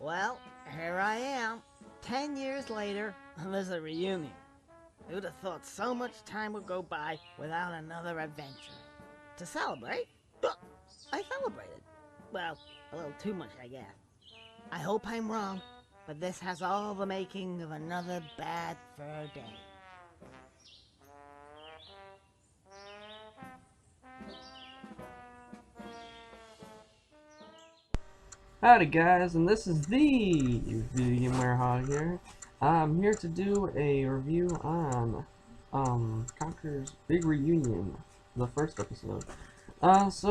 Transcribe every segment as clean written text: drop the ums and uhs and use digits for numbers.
Well, here I am. 10 years later, and there's a reunion. Who'd have thought so much time would go by without another adventure? To celebrate? I celebrated. Well, a little too much, I guess. I hope I'm wrong, but this has all the making of another bad fur day. Howdy guys, and this is the VMware here. I'm here to do a review on Conker's Big Reunion, the first episode. Just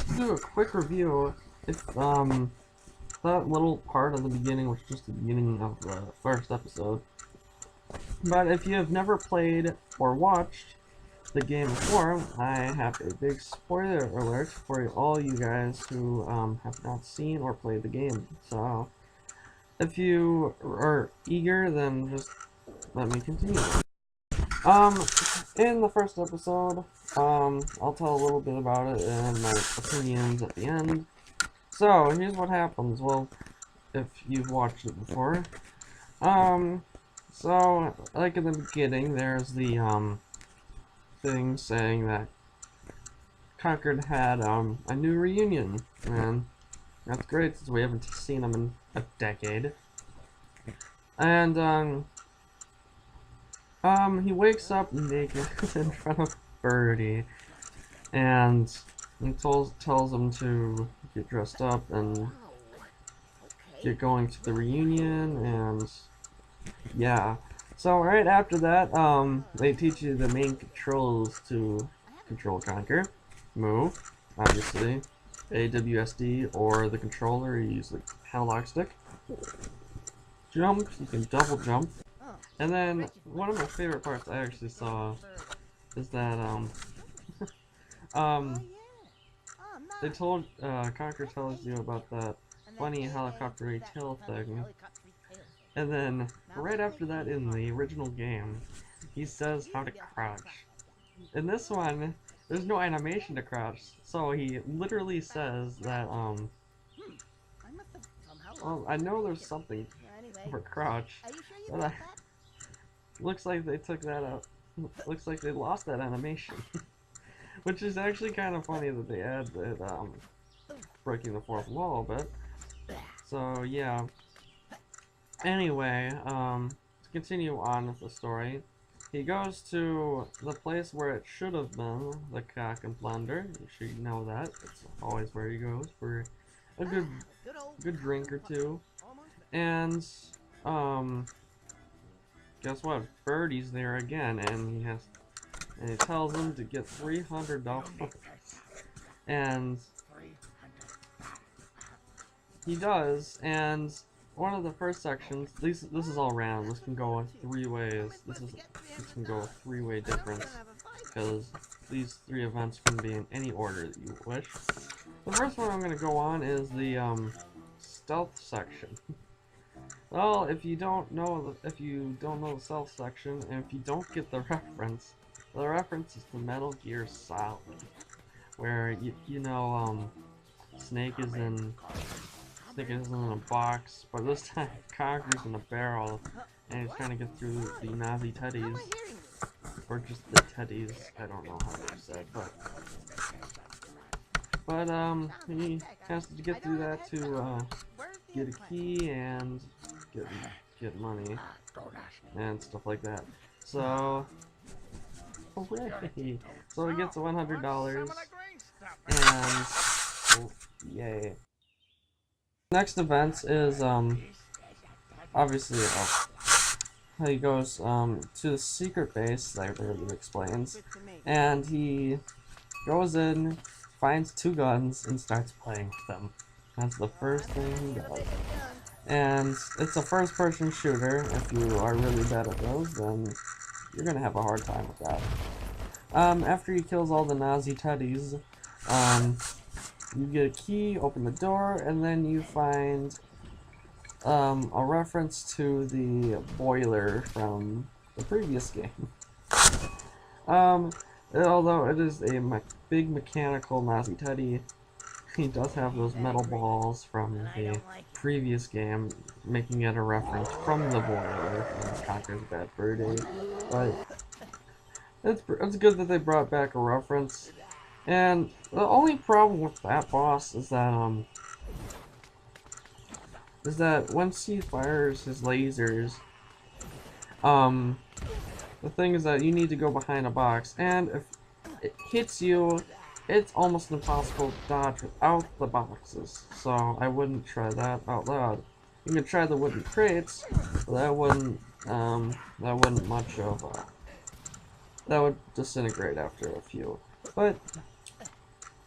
to do a quick review, if that little part of the beginning was just the beginning of the first episode. But if you have never played or watched the game before, I have a big spoiler alert for all you guys who have not seen or played the game. So, if you are eager, then just let me continue. In the first episode, I'll tell a little bit about it and my opinions at the end. So, here's what happens. Well, if you've watched it before. So, like in the beginning, there's the, thing saying that Conker had a new reunion, and that's great since we haven't seen him in a decade. And he wakes up naked in front of Birdie, and he tells him to get dressed up and get going to the reunion, and yeah. So right after that, they teach you the main controls to control Conker. Move, obviously, AWSD, or the controller, you use the analog stick. Jump, you can double jump. And then, one of my favorite parts I actually saw is that, they told, Conker tells you about that funny helicopter tail thing. And then, right after that in the original game, he says how to crouch. In this one, there's no animation to crouch, so he literally says that, well, I know there's something for crouch, but looks like they took that out. Looks like they lost that animation. Which is actually kind of funny that they added, breaking the fourth wall a bit. So, yeah. Anyway, to continue on with the story, he goes to the place where it should have been, the Cock and Plunder. You should know that. It's always where he goes for a good drink or two. And, guess what? Birdie's there again, and he tells him to get $300. And he does, and one of the first sections, this is all random, this can go 3 ways, this can go a 3-way difference, because these 3 events can be in any order that you wish. The first one I'm going to go on is the, stealth section. Well, if you don't know the stealth section, and if you don't get the reference is to Metal Gear Solid, where, Snake is in a box, but this time Conker's in a barrel, and he's trying to get through the Nazi teddies, or just the teddies, I don't know how they're said, but he has to get through that to, get a key and get money, and stuff like that. So, hooray! So he gets $100, and, oh, yay. Next event is, obviously, he goes, to the secret base, that really explains, and he goes in, finds 2 guns, and starts playing with them. That's the first thing he does. And it's a first-person shooter. If you are really bad at those, then you're gonna have a hard time with that. After he kills all the Nazi teddies, you get a key, open the door, and then you find a reference to the boiler from the previous game. Although it is a big mechanical Nazi teddy, he does have those metal balls from the previous game, making it a reference from the boiler from Conker's Bad Fur Day. But it's good that they brought back a reference. And the only problem with that boss is that once he fires his lasers, the thing is that you need to go behind a box, and if it hits you, it's almost impossible to dodge without the boxes. So I wouldn't try that out loud. You can try the wooden crates, but that wouldn't much of that would disintegrate after a few. But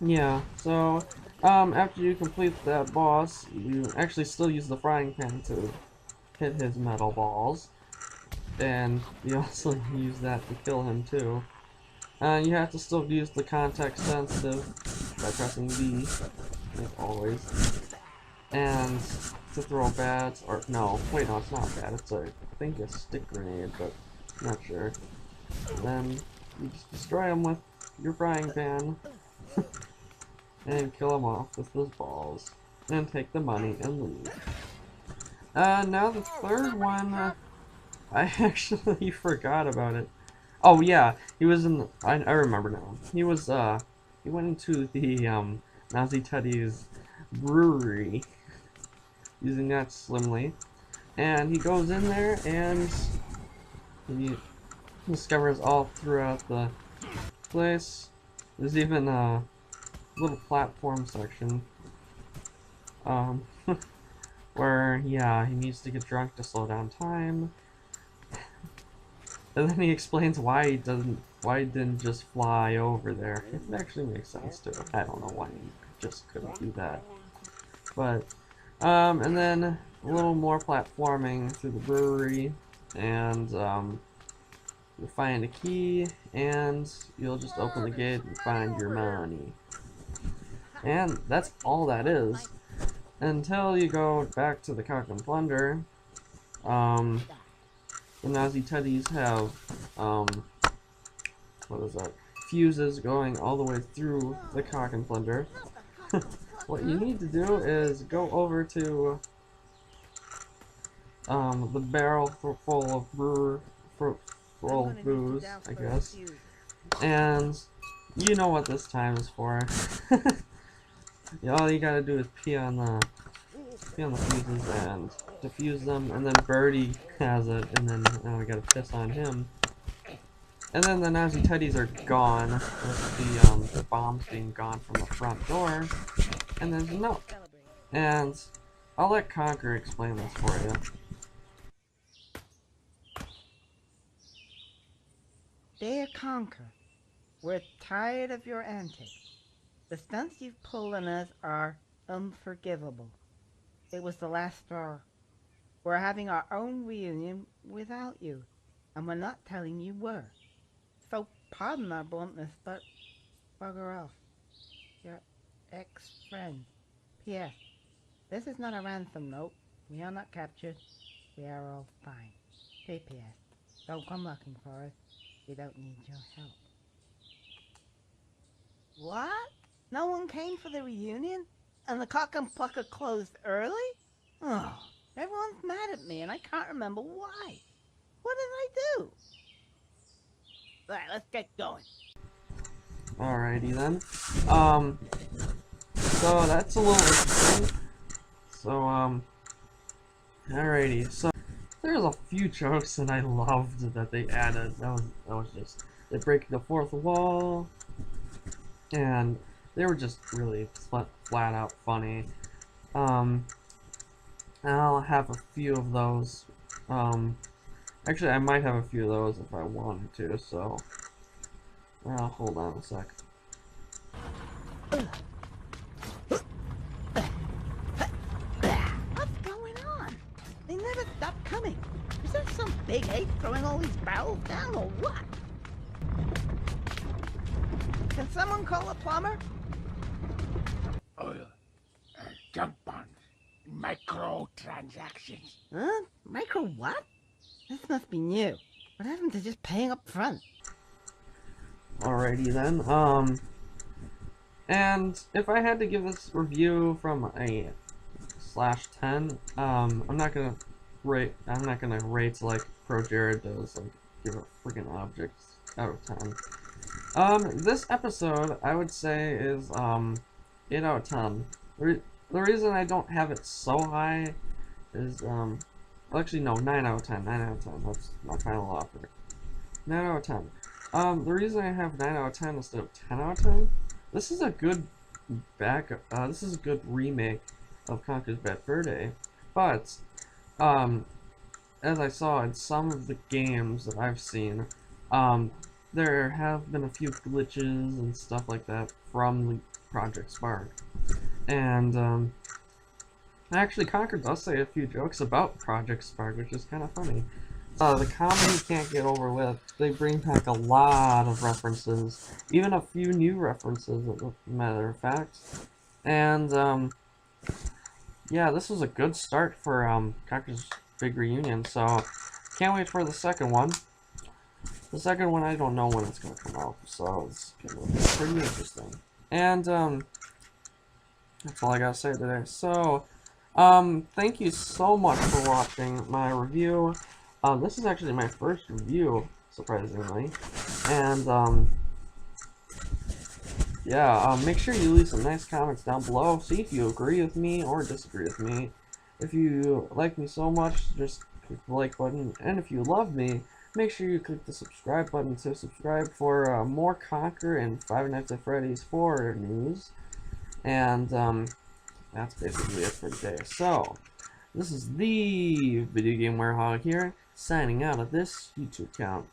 yeah, so after you complete that boss, you actually still use the frying pan to hit his metal balls, and you also use that to kill him too. You have to still use the context sensitive by pressing B, like always, and to throw bats, or no, wait, no, it's not bad. It's I think a stick grenade, but I'm not sure. And then you just destroy him with your frying pan. And kill him off with those balls, and take the money and leave. Now the third one, I actually forgot about it. Oh yeah, he was in the, I remember now. He was, he went into the, Nazi Teddy's brewery, using that slimly, and he goes in there, and he discovers all throughout the place. There's even, little platform section where yeah, he needs to get drunk to slow down time, and then he explains why he didn't just fly over there. It actually makes sense too. I don't know why he just couldn't do that, but and then a little more platforming through the brewery, and you'll find a key, and you'll just open the gate and find your money. And that's all that is. Until you go back to the Cock and Plunder, the Nazi Teddies have, what is that? Fuses going all the way through the Cock and Plunder. What you need to do is go over to, the barrel full of booze, I guess. And you know what this time is for. All you gotta do is pee on the fuses and defuse them, and then Birdie has it, and then now we gotta piss on him. And then the Nazi Teddies are gone, with the bombs being gone from the front door, and there's no. And I'll let Conker explain this for you. Dear Conker, we're tired of your antics. The stunts you've pulled on us are unforgivable. It was the last straw. We're having our own reunion without you, and we're not telling you where. So pardon our bluntness, but bugger off. Your ex-friend. P.S. This is not a ransom note. We are not captured. We are all fine. P.P.S. Don't come looking for us. We don't need your help. What? No one came for the reunion? And the Cock and Plucker closed early? Oh, everyone's mad at me and I can't remember why. What did I do? Alright, let's get going. Alrighty then. So that's a little interesting. So, alrighty. So there's a few jokes that I loved that they added. That was just, they break the fourth wall, and they were just really flat out funny. I'll have a few of those. Actually, I might have a few of those if I wanted to, so hold on a sec. What's going on? They never stop coming. Is there some big ape throwing all these barrels down or what? Can someone call a plumber? Oil, junk bonds, microtransactions. Huh? Micro what? This must be new. What happened to just paying up front? Alrighty then. And if I had to give this review from a /10, I'm not gonna rate like Pro Jared does, like give it freaking objects out of 10. This episode I would say is 8 out of 10. The reason I don't have it so high is well, actually no, 9 out of 10. 9 out of 10. That's my final offer. 9 out of 10. The reason I have 9 out of 10 instead of 10 out of 10, this is a good this is a good remake of Conker's Bad Fur Day, but as I saw in some of the games that I've seen, there have been a few glitches and stuff like that from the Project Spark, and actually Conker does say a few jokes about Project Spark, which is kind of funny. The comedy can't get over with. They bring back a lot of references, even a few new references, as a matter of fact. And yeah, this was a good start for Conker's big reunion. So can't wait for the second one. The second one, I don't know when it's gonna come out, so it's gonna be pretty interesting. And that's all I gotta say today. So thank you so much for watching my review. This is actually my first review, surprisingly, and yeah, make sure you leave some nice comments down below. See if you agree with me or disagree with me. If you like me so much, just click the like button, and if you love me, make sure you click the subscribe button to subscribe for more Conker and Five Nights at Freddy's 4 news. And that's basically it for today. So this is the Video Game Warehog here, signing out of this YouTube account.